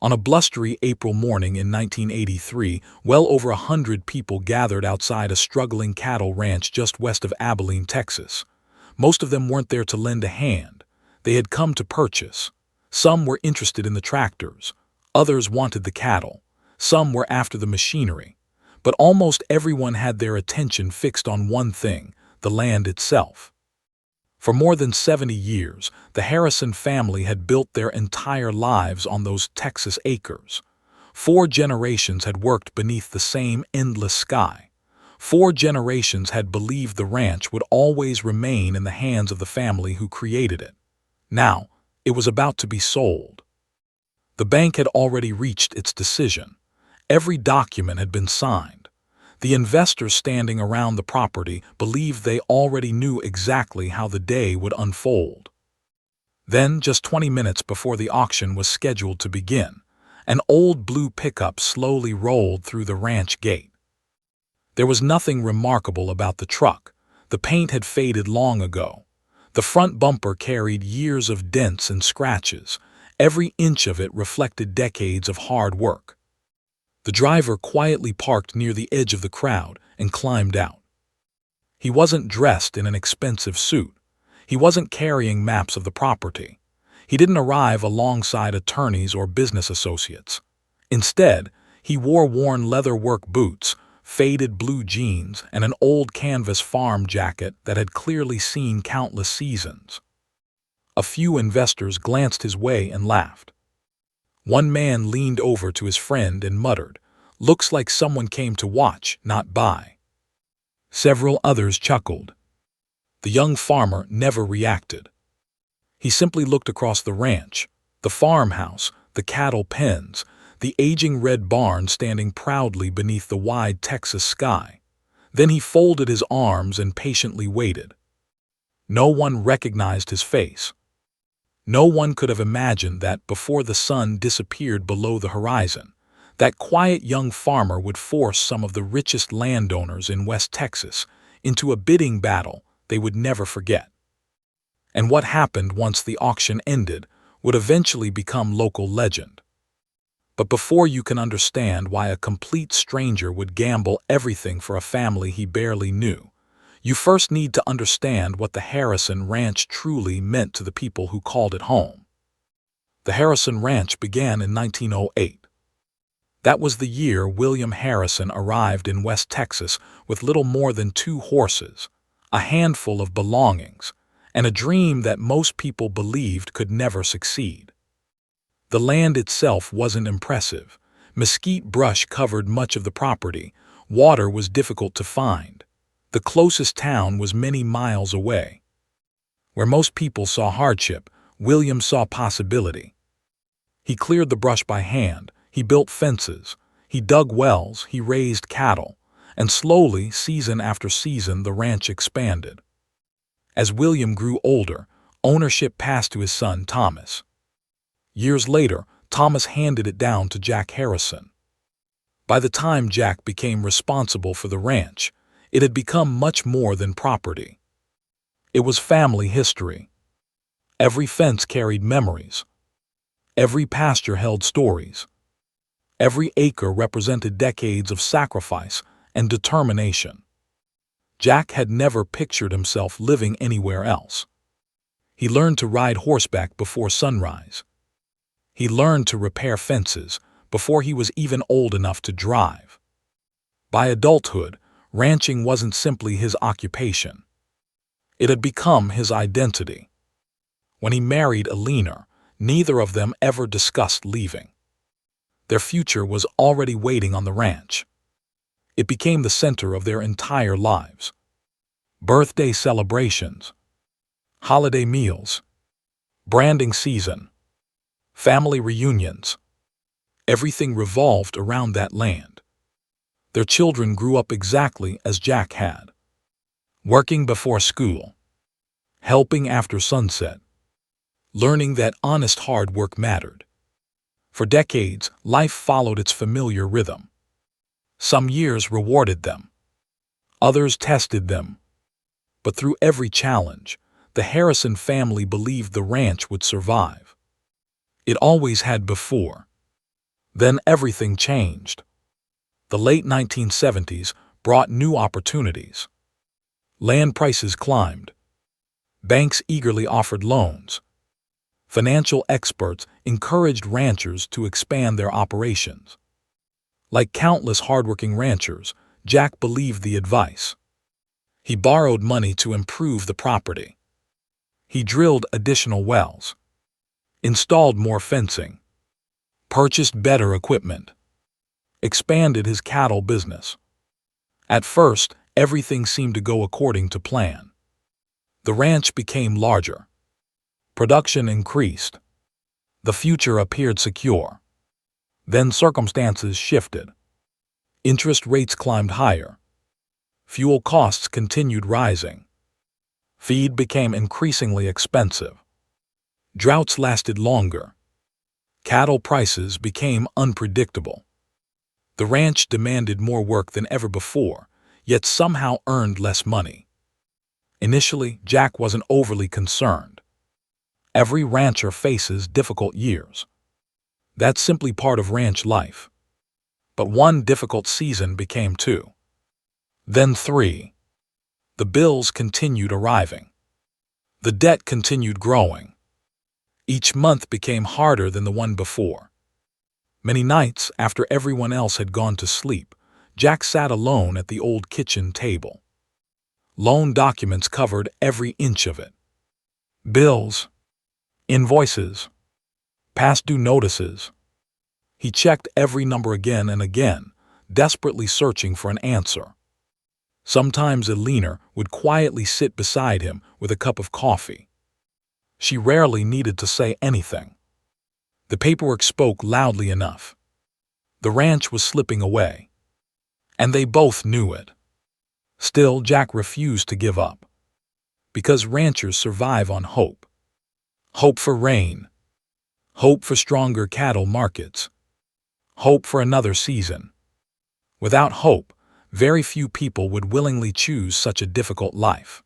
On a blustery April morning in 1983, well over 100 people gathered outside a struggling cattle ranch just west of Abilene, Texas. Most of them weren't there to lend a hand. They had come to purchase. Some were interested in the tractors. Others wanted the cattle. Some were after the machinery. But almost everyone had their attention fixed on one thing: the land itself. For more than 70 years, the Harrison family had built their entire lives on those Texas acres. 4 generations had worked beneath the same endless sky. 4 generations had believed the ranch would always remain in the hands of the family who created it. Now, it was about to be sold. The bank had already reached its decision. Every document had been signed. The investors standing around the property believed they already knew exactly how the day would unfold. Then, just 20 minutes before the auction was scheduled to begin, an old blue pickup slowly rolled through the ranch gate. There was nothing remarkable about the truck. The paint had faded long ago. The front bumper carried years of dents and scratches. Every inch of it reflected decades of hard work. The driver quietly parked near the edge of the crowd and climbed out. He wasn't dressed in an expensive suit. He wasn't carrying maps of the property. He didn't arrive alongside attorneys or business associates. Instead, he wore worn leather work boots, faded blue jeans, and an old canvas farm jacket that had clearly seen countless seasons. A few investors glanced his way and laughed. One man leaned over to his friend and muttered, "Looks like someone came to watch, not buy." Several others chuckled. The young farmer never reacted. He simply looked across the ranch, the farmhouse, the cattle pens, the aging red barn standing proudly beneath the wide Texas sky. Then he folded his arms and patiently waited. No one recognized his face. No one could have imagined that before the sun disappeared below the horizon, that quiet young farmer would force some of the richest landowners in West Texas into a bidding battle they would never forget. And what happened once the auction ended would eventually become local legend. But before you can understand why a complete stranger would gamble everything for a family he barely knew, you first need to understand what the Harrison Ranch truly meant to the people who called it home. The Harrison Ranch began in 1908. That was the year William Harrison arrived in West Texas with little more than 2 horses, a handful of belongings, and a dream that most people believed could never succeed. The land itself wasn't impressive. Mesquite brush covered much of the property. Water was difficult to find. The closest town was many miles away. Where most people saw hardship, William saw possibility. He cleared the brush by hand, he built fences, he dug wells, he raised cattle, and slowly, season after season, the ranch expanded. As William grew older, ownership passed to his son Thomas. Years later, Thomas handed it down to Jack Harrison. By the time Jack became responsible for the ranch, it had become much more than property. It was family history. Every fence carried memories. Every pasture held stories. Every acre represented decades of sacrifice and determination. Jack had never pictured himself living anywhere else. He learned to ride horseback before sunrise. He learned to repair fences before he was even old enough to drive. By adulthood, ranching wasn't simply his occupation. It had become his identity. When he married Alina, neither of them ever discussed leaving. Their future was already waiting on the ranch. It became the center of their entire lives. Birthday celebrations, holiday meals, branding season, family reunions. Everything revolved around that land. Their children grew up exactly as Jack had. Working before school, helping after sunset, learning that honest hard work mattered. For decades, life followed its familiar rhythm. Some years rewarded them. Others tested them. But through every challenge, the Harrison family believed the ranch would survive. It always had before. Then everything changed. The late 1970s brought new opportunities. Land prices climbed. Banks eagerly offered loans. Financial experts encouraged ranchers to expand their operations. Like countless hardworking ranchers, Jack believed the advice. He borrowed money to improve the property. He drilled additional wells, installed more fencing, purchased better equipment, expanded his cattle business. At first, everything seemed to go according to plan. The ranch became larger. Production increased. The future appeared secure. Then circumstances shifted. Interest rates climbed higher. Fuel costs continued rising. Feed became increasingly expensive. Droughts lasted longer. Cattle prices became unpredictable. The ranch demanded more work than ever before, yet somehow earned less money. Initially, Jack wasn't overly concerned. Every rancher faces difficult years. That's simply part of ranch life. But one difficult season became two. Then three. The bills continued arriving. The debt continued growing. Each month became harder than the one before. Many nights, after everyone else had gone to sleep, Jack sat alone at the old kitchen table. Loan documents covered every inch of it. Bills, invoices, past due notices. He checked every number again and again, desperately searching for an answer. Sometimes Elena would quietly sit beside him with a cup of coffee. She rarely needed to say anything. The paperwork spoke loudly enough. The ranch was slipping away, and they both knew it. Still, Jack refused to give up. Because ranchers survive on hope. Hope for rain. Hope for stronger cattle markets. Hope for another season. Without hope, very few people would willingly choose such a difficult life.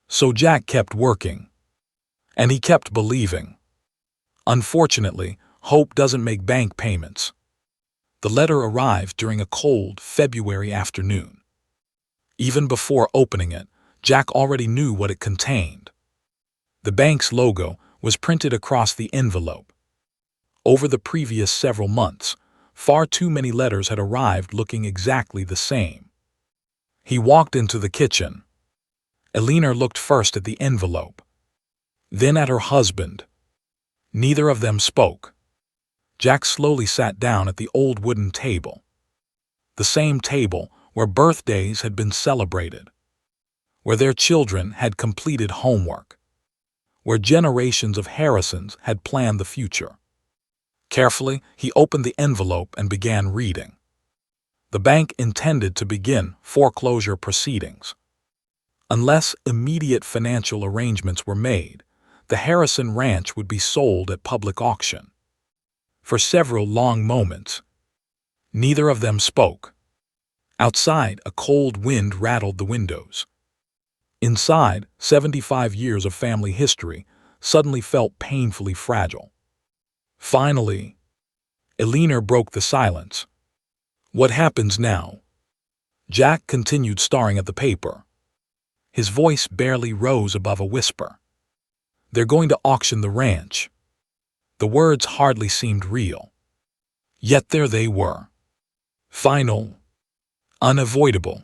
So Jack kept working. And he kept believing. Unfortunately, hope doesn't make bank payments. The letter arrived during a cold February afternoon. Even before opening it, Jack already knew what it contained. The bank's logo was printed across the envelope. Over the previous several months, far too many letters had arrived looking exactly the same. He walked into the kitchen. Elena looked first at the envelope, then at her husband. Neither of them spoke. Jack slowly sat down at the old wooden table. The same table where birthdays had been celebrated, where their children had completed homework, where generations of Harrisons had planned the future. Carefully, he opened the envelope and began reading. The bank intended to begin foreclosure proceedings. Unless immediate financial arrangements were made, the Harrison Ranch would be sold at public auction. For several long moments, neither of them spoke. Outside, a cold wind rattled the windows. Inside, 75 years of family history suddenly felt painfully fragile. Finally, Elena broke the silence. What happens now? Jack continued staring at the paper. His voice barely rose above a whisper. They're going to auction the ranch. The words hardly seemed real. Yet there they were. Final. Unavoidable.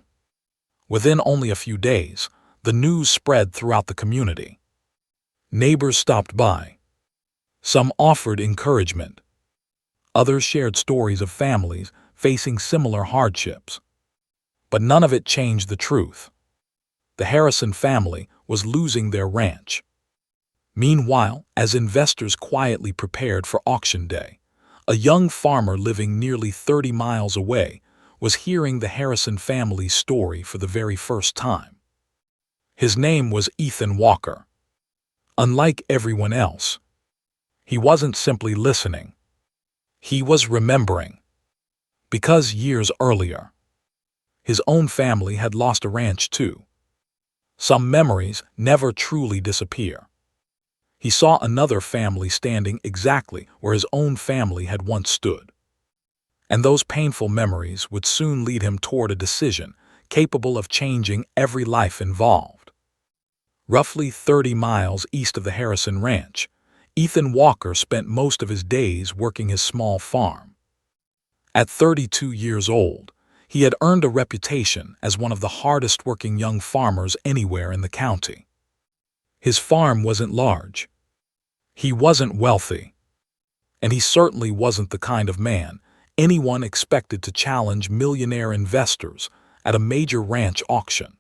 Within only a few days, the news spread throughout the community. Neighbors stopped by. Some offered encouragement. Others shared stories of families facing similar hardships. But none of it changed the truth. The Harrison family was losing their ranch. Meanwhile, as investors quietly prepared for auction day, a young farmer living nearly 30 miles away was hearing the Harrison family's story for the very first time. His name was Ethan Walker. Unlike everyone else, he wasn't simply listening. He was remembering. Because years earlier, his own family had lost a ranch too. Some memories never truly disappear. He saw another family standing exactly where his own family had once stood. And those painful memories would soon lead him toward a decision capable of changing every life involved. Roughly 30 miles east of the Harrison Ranch, Ethan Walker spent most of his days working his small farm. At 32 years old, he had earned a reputation as one of the hardest-working young farmers anywhere in the county. His farm wasn't large. He wasn't wealthy. And he certainly wasn't the kind of man anyone expected to challenge millionaire investors at a major ranch auction.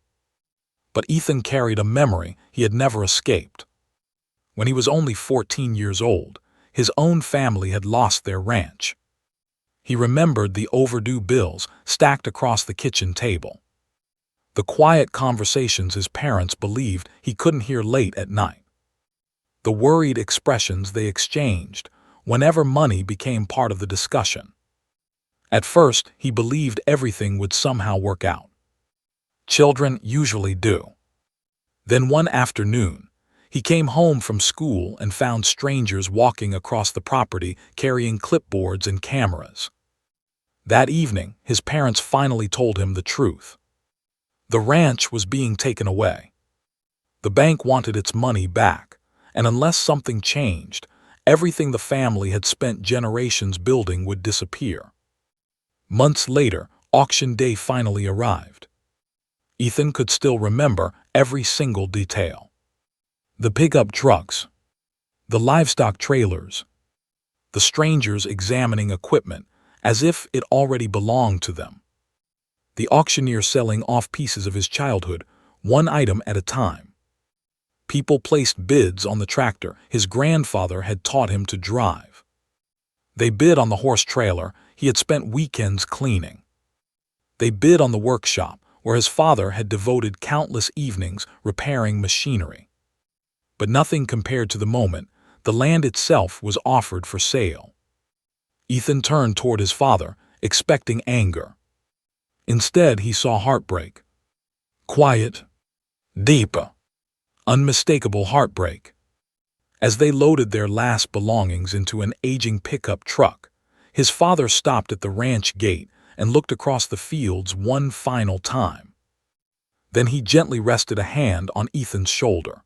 But Ethan carried a memory he had never escaped. When he was only 14 years old, his own family had lost their ranch. He remembered the overdue bills stacked across the kitchen table, the quiet conversations his parents believed he couldn't hear late at night, the worried expressions they exchanged whenever money became part of the discussion. At first, he believed everything would somehow work out. Children usually do. Then one afternoon, he came home from school and found strangers walking across the property carrying clipboards and cameras. That evening, his parents finally told him the truth. The ranch was being taken away. The bank wanted its money back, and unless something changed, everything the family had spent generations building would disappear. Months later, auction day finally arrived. Ethan could still remember every single detail. The pickup trucks, the livestock trailers, the strangers examining equipment as if it already belonged to them. The auctioneer selling off pieces of his childhood, one item at a time. People placed bids on the tractor his grandfather had taught him to drive. They bid on the horse trailer he had spent weekends cleaning. They bid on the workshop where his father had devoted countless evenings repairing machinery. But nothing compared to the moment the land itself was offered for sale. Ethan turned toward his father, expecting anger. Instead, he saw heartbreak. Quiet, deep, unmistakable heartbreak. As they loaded their last belongings into an aging pickup truck, his father stopped at the ranch gate and looked across the fields one final time. Then he gently rested a hand on Ethan's shoulder.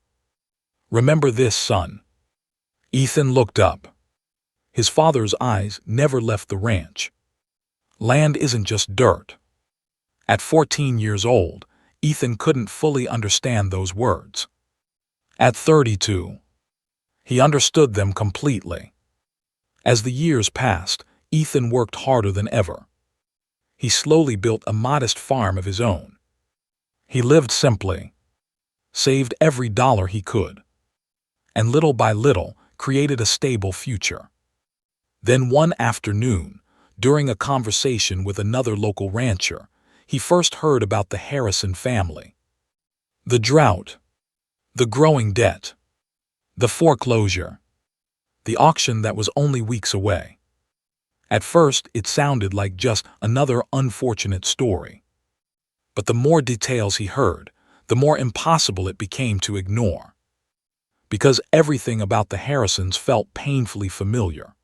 "Remember this, son." Ethan looked up. His father's eyes never left the ranch. Land isn't just dirt. At 14 years old, Ethan couldn't fully understand those words. At 32, he understood them completely. As the years passed, Ethan worked harder than ever. He slowly built a modest farm of his own. He lived simply, saved every dollar he could, and little by little created a stable future. Then one afternoon, during a conversation with another local rancher, he first heard about the Harrison family. The drought, the growing debt, the foreclosure, the auction that was only weeks away. At first, it sounded like just another unfortunate story. But the more details he heard, the more impossible it became to ignore. Because everything about the Harrisons felt painfully familiar.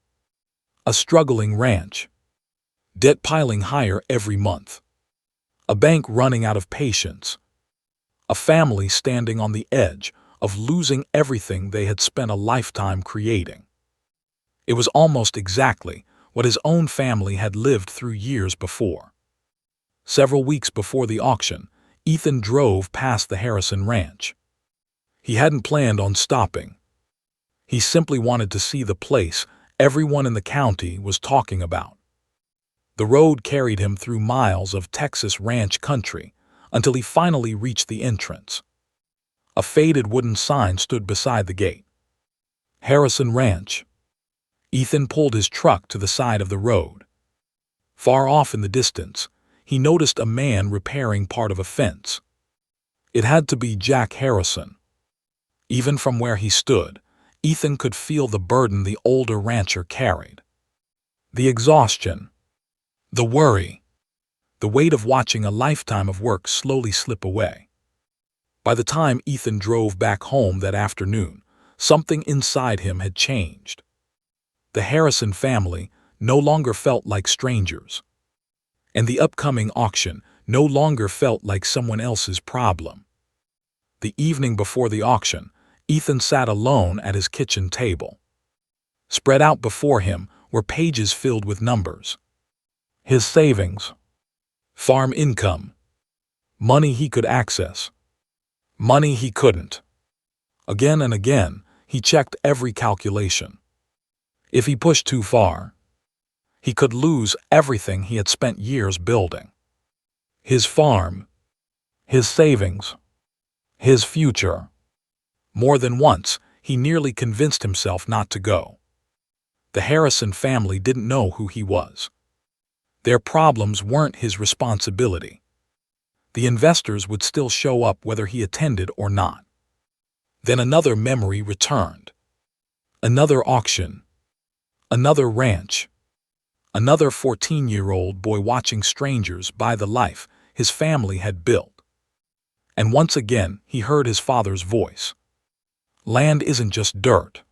A struggling ranch, debt piling higher every month, a bank running out of patience, a family standing on the edge of losing everything they had spent a lifetime creating. It was almost exactly what his own family had lived through years before. Several weeks before the auction, Ethan drove past the Harrison ranch. He hadn't planned on stopping. He simply wanted to see the place everyone in the county was talking about. The road carried him through miles of Texas ranch country until he finally reached the entrance. A faded wooden sign stood beside the gate. Harrison Ranch. Ethan pulled his truck to the side of the road. Far off in the distance, he noticed a man repairing part of a fence. It had to be Jack Harrison. Even from where he stood, Ethan could feel the burden the older rancher carried. The exhaustion, the worry, the weight of watching a lifetime of work slowly slip away. By the time Ethan drove back home that afternoon, something inside him had changed. The Harrison family no longer felt like strangers, and the upcoming auction no longer felt like someone else's problem. The evening before the auction, Ethan sat alone at his kitchen table. Spread out before him were pages filled with numbers. His savings, farm income, money he could access, money he couldn't. Again and again, he checked every calculation. If he pushed too far, he could lose everything he had spent years building. His farm, his savings, his future. More than once, he nearly convinced himself not to go. The Harrison family didn't know who he was. Their problems weren't his responsibility. The investors would still show up whether he attended or not. Then another memory returned. Another auction. Another ranch. Another 14-year-old boy watching strangers buy the life his family had built. And once again, he heard his father's voice. Land isn't just dirt.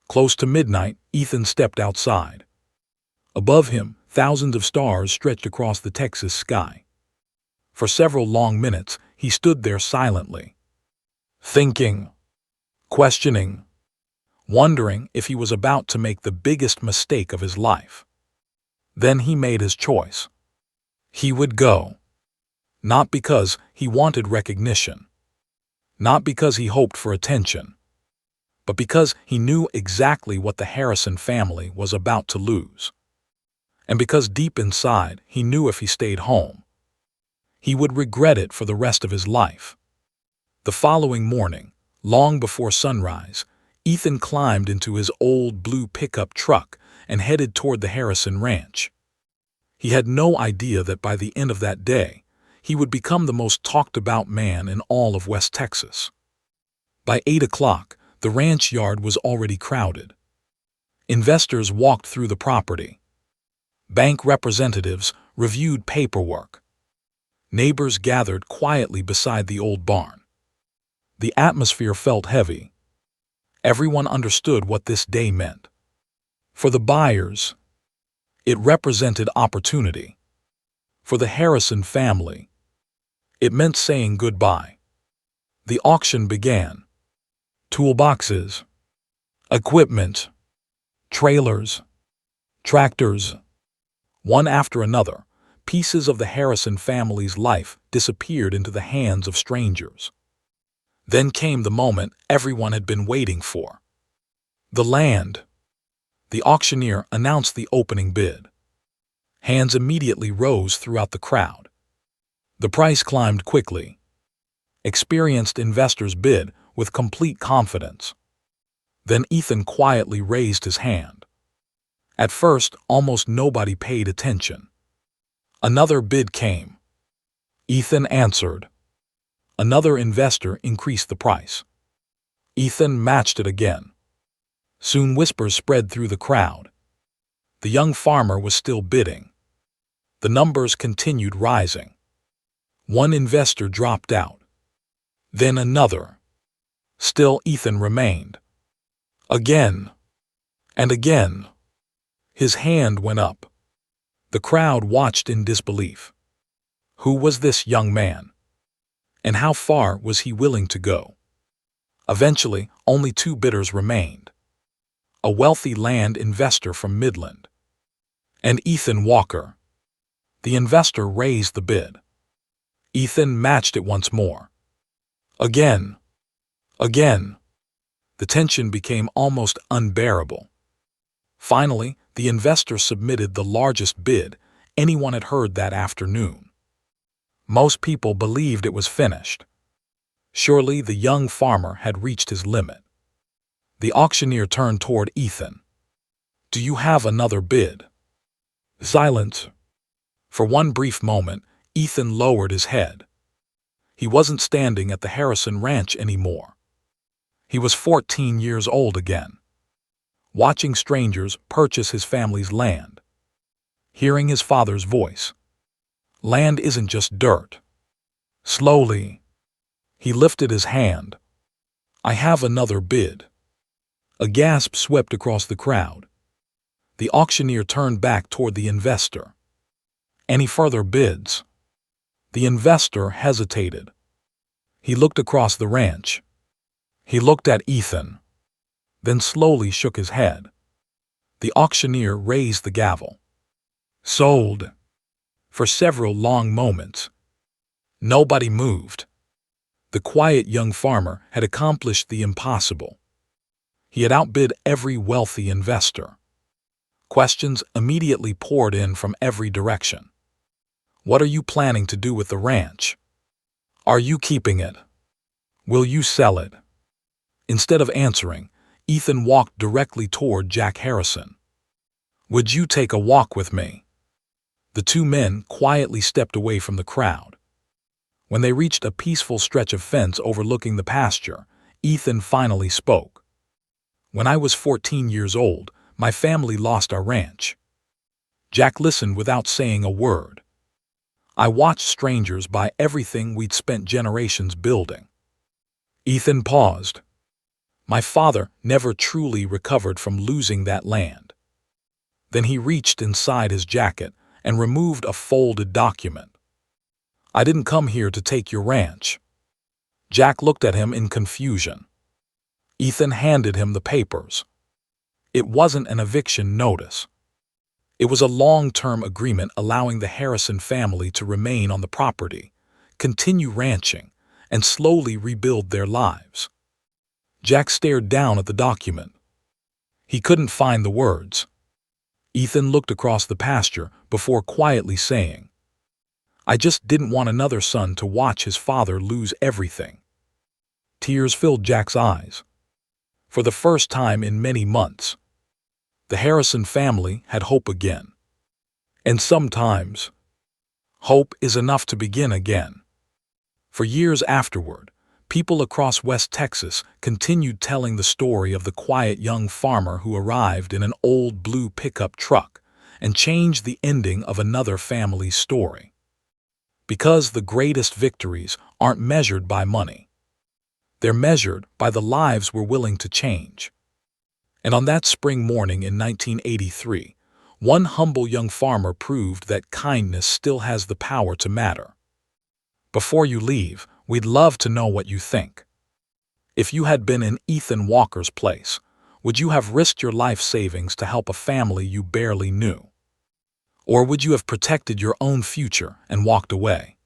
Close to midnight, Ethan stepped outside. Above him, thousands of stars stretched across the Texas sky. For several long minutes, he stood there silently, thinking, questioning, wondering if he was about to make the biggest mistake of his life. Then he made his choice. He would go. Not because he wanted recognition. Not because he hoped for attention. But because he knew exactly what the Harrison family was about to lose. And because deep inside he knew if he stayed home, he would regret it for the rest of his life. The following morning, long before sunrise, Ethan climbed into his old blue pickup truck and headed toward the Harrison ranch. He had no idea that by the end of that day, he would become the most talked-about man in all of West Texas. By 8 o'clock, the ranch yard was already crowded. Investors walked through the property. Bank representatives reviewed paperwork. Neighbors gathered quietly beside the old barn. The atmosphere felt heavy. Everyone understood what this day meant. For the buyers, it represented opportunity. For the Harrison family, it meant saying goodbye. The auction began. Toolboxes, equipment, trailers, tractors. One after another, pieces of the Harrison family's life disappeared into the hands of strangers. Then came the moment everyone had been waiting for. The land. The auctioneer announced the opening bid. Hands immediately rose throughout the crowd. The price climbed quickly. Experienced investors bid with complete confidence. Then Ethan quietly raised his hand. At first, almost nobody paid attention. Another bid came. Ethan answered. Another investor increased the price. Ethan matched it again. Soon whispers spread through the crowd. The young farmer was still bidding. The numbers continued rising. One investor dropped out. Then another. Still Ethan remained. Again. And again. His hand went up. The crowd watched in disbelief. Who was this young man? And how far was he willing to go? Eventually, only two bidders remained. A wealthy land investor from Midland, and Ethan Walker. The investor raised the bid. Ethan matched it once more. Again. Again. The tension became almost unbearable. Finally, the investor submitted the largest bid anyone had heard that afternoon. Most people believed it was finished. Surely the young farmer had reached his limit. The auctioneer turned toward Ethan. Do you have another bid? Silence. For one brief moment, Ethan lowered his head. He wasn't standing at the Harrison ranch anymore. He was 14 years old again. Watching strangers purchase his family's land. Hearing his father's voice. Land isn't just dirt. Slowly, he lifted his hand. I have another bid. A gasp swept across the crowd. The auctioneer turned back toward the investor. Any further bids? The investor hesitated. He looked across the ranch. He looked at Ethan, then slowly shook his head. The auctioneer raised the gavel. Sold. For several long moments, nobody moved. The quiet young farmer had accomplished the impossible. He had outbid every wealthy investor. Questions immediately poured in from every direction. What are you planning to do with the ranch? Are you keeping it? Will you sell it? Instead of answering, Ethan walked directly toward Jack Harrison. Would you take a walk with me? The two men quietly stepped away from the crowd. When they reached a peaceful stretch of fence overlooking the pasture, Ethan finally spoke. When I was 14 years old, my family lost our ranch. Jack listened without saying a word. I watched strangers buy everything we'd spent generations building. Ethan paused. My father never truly recovered from losing that land. Then he reached inside his jacket and removed a folded document. I didn't come here to take your ranch. Jack looked at him in confusion. Ethan handed him the papers. It wasn't an eviction notice. It was a long-term agreement allowing the Harrison family to remain on the property, continue ranching, and slowly rebuild their lives. Jack stared down at the document. He couldn't find the words. Ethan looked across the pasture before quietly saying, I just didn't want another son to watch his father lose everything. Tears filled Jack's eyes. For the first time in many months, the Harrison family had hope again. And sometimes, hope is enough to begin again. For years afterward, people across West Texas continued telling the story of the quiet young farmer who arrived in an old blue pickup truck and changed the ending of another family's story. Because the greatest victories aren't measured by money. They're measured by the lives we're willing to change. And on that spring morning in 1983, one humble young farmer proved that kindness still has the power to matter. Before you leave, we'd love to know what you think. If you had been in Ethan Walker's place, would you have risked your life savings to help a family you barely knew? Or would you have protected your own future and walked away?